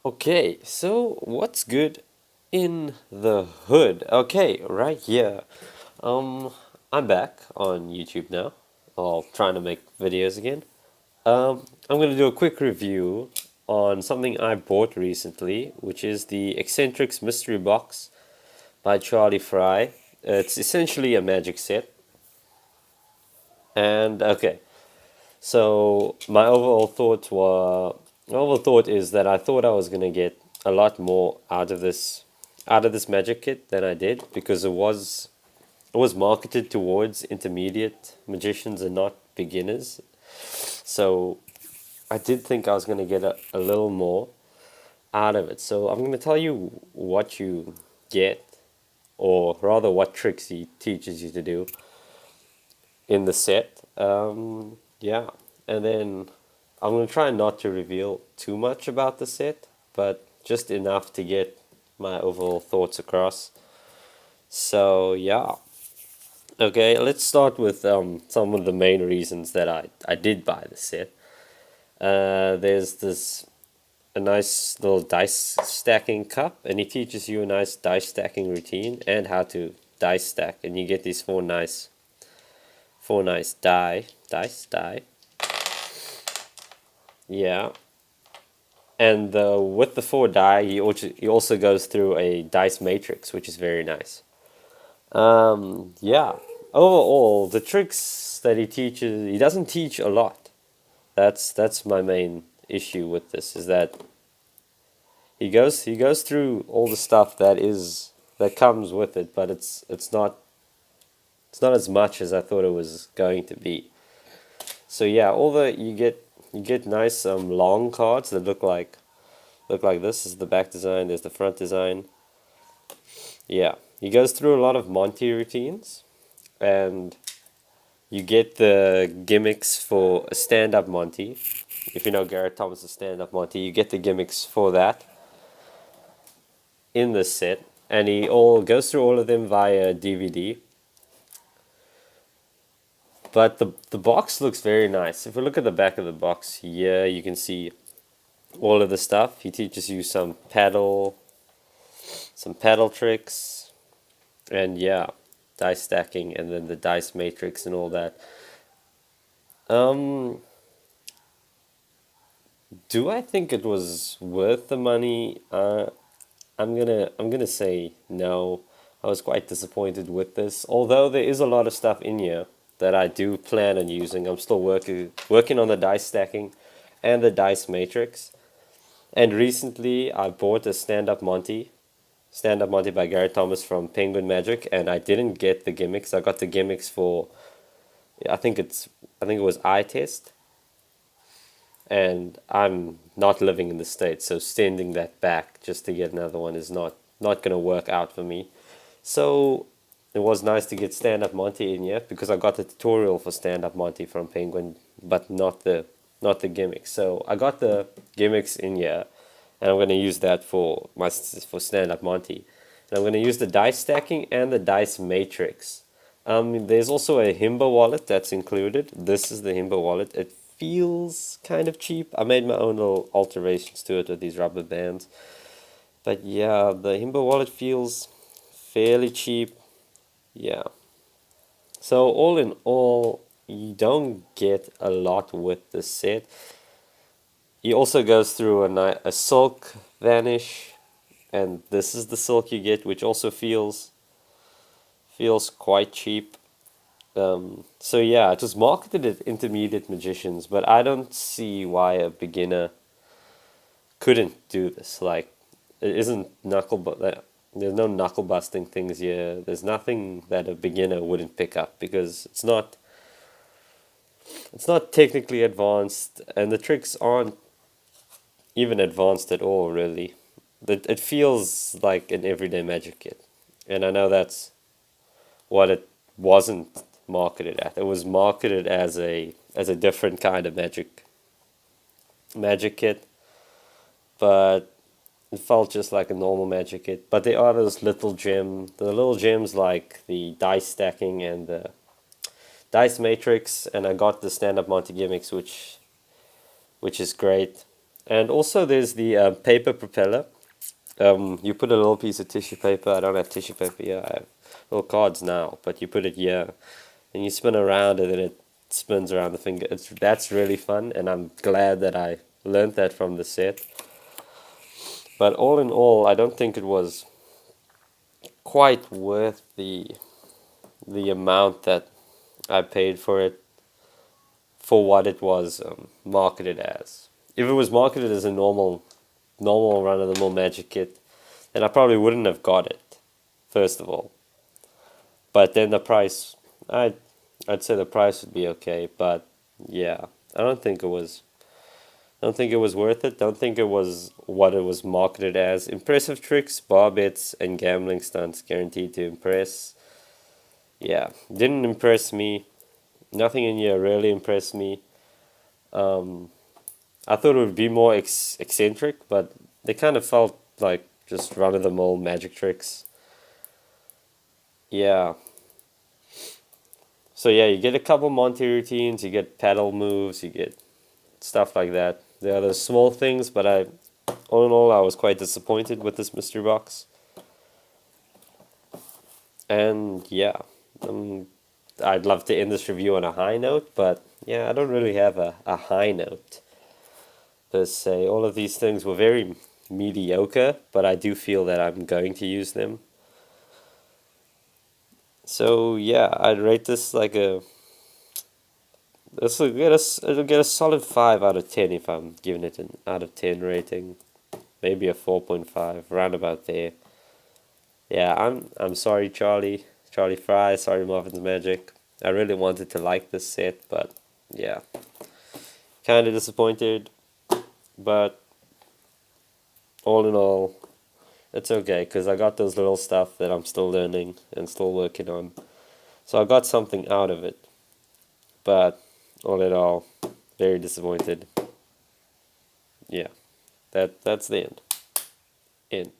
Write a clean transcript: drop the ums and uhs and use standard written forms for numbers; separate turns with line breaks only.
Okay, so what's good in the hood? Okay, right here. Um, I'm back on YouTube now. Well, trying to make videos again. I'm gonna do a quick review on something I bought recently, which is the Eccentrics Mystery Box by Charlie Frye. It's essentially a magic set. And okay, so my overall thought is that I thought I was gonna get a lot more out of this magic kit than I did because it was marketed towards intermediate magicians and not beginners. So I did think I was gonna get a little more out of it. So I'm gonna tell you what you get, or rather what tricks he teaches you to do in the set. Yeah, and then I'm gonna try not to reveal too much about the set, but just enough to get my overall thoughts across. So yeah, okay, let's start with some of the main reasons that I did buy the set. There's this a nice little dice stacking cup, and he teaches you a nice dice stacking routine and how to dice stack, and you get these four nice dice die. Yeah, and with the four die, he also goes through a dice matrix, which is very nice. Yeah. Overall, the tricks that he teaches, he doesn't teach a lot. That's my main issue with this is that he goes through all the stuff that comes with it, but it's not as much as I thought it was going to be. So yeah, all the you get nice long cards that look like this. This is the back design. There's the front design. Yeah, he goes through a lot of Monty routines, and you get the gimmicks for a stand-up Monty. If you know Garrett Thomas' stand-up Monty, you get the gimmicks for that in this set, and he all goes through all of them via DVD. But the box looks very nice. If we look at the back of the box here, you can see all of the stuff. He teaches you some paddle tricks, and yeah, dice stacking, and then the dice matrix and all that. Um, do I think it was worth the money? I'm gonna say no. I was quite disappointed with this. Although there is a lot of stuff in here that I do plan on using. I'm still working on the dice stacking and the dice matrix. And recently I bought a Stand Up Monty by Gary Thomas from Penguin Magic, and I didn't get the gimmicks. I got the gimmicks for I think it was eye test, and I'm not living in the States, so sending that back just to get another one is not gonna work out for me. So it was nice to get Stand Up Monty in here because I got the tutorial for Stand Up Monty from Penguin, but not the gimmicks. So I got the gimmicks in here, and I'm gonna use that for Stand Up Monty, and I'm gonna use the dice stacking and the dice matrix. There's also a Himba wallet that's included. This is the Himba wallet. It feels kind of cheap. I made my own little alterations to it with these rubber bands. But yeah, the Himba wallet feels fairly cheap. Yeah. So all in all, you don't get a lot with the set. He also goes through a silk vanish, and this is the silk you get, which also feels quite cheap. So yeah, it was marketed at intermediate magicians, but I don't see why a beginner couldn't do this. Like, it isn't there's no knuckle busting things here. There's nothing that a beginner wouldn't pick up because it's not technically advanced, and the tricks aren't even advanced at all, really. It feels like an everyday magic kit, and I know that's what it wasn't marketed at. It was marketed as a different kind of magic kit, but it felt just like a normal magic kit. But there are the little gems like the dice stacking and the dice matrix, and I got the stand up Monty gimmicks, which is great. And also there's the paper propeller. You put a little piece of tissue paper. I don't have tissue paper here. I have little cards now, but you put it here, and you spin around, and then it spins around the finger. That's really fun, and I'm glad that I learned that from the set. But all in all, I don't think it was quite worth the amount that I paid for it for what it was marketed as. If it was marketed as a normal run of the mill magic kit, then I probably wouldn't have got it. First of all, but then the price, I'd say the price would be okay. But yeah, I don't think it was. I don't think it was worth it. Don't think it was what it was marketed as. Impressive tricks, bar bets, and gambling stunts guaranteed to impress. Yeah, didn't impress me. Nothing in here really impressed me. Um, I thought it would be more eccentric, but they kind of felt like just run of the mill magic tricks. Yeah. So yeah, you get a couple Monty routines, you get paddle moves, you get stuff like that. There are those small things, but all in all, I was quite disappointed with this mystery box. And yeah, um, I'd love to end this review on a high note, but yeah, I don't really have a high note per se. All of these things were very mediocre, but I do feel that I'm going to use them. So yeah, I'd rate this like a it'll get a solid 5 out of 10 if I'm giving it an out of 10 rating. Maybe a 4.5, roundabout there. Yeah, I'm sorry, Charlie Frye. Sorry, Marvin's Magic. I really wanted to like this set, but yeah, kind of disappointed. But all in all, it's okay because I got those little stuff that I'm still learning and still working on. So I got something out of it. But all in all, very disappointed. Yeah, that's the end. End.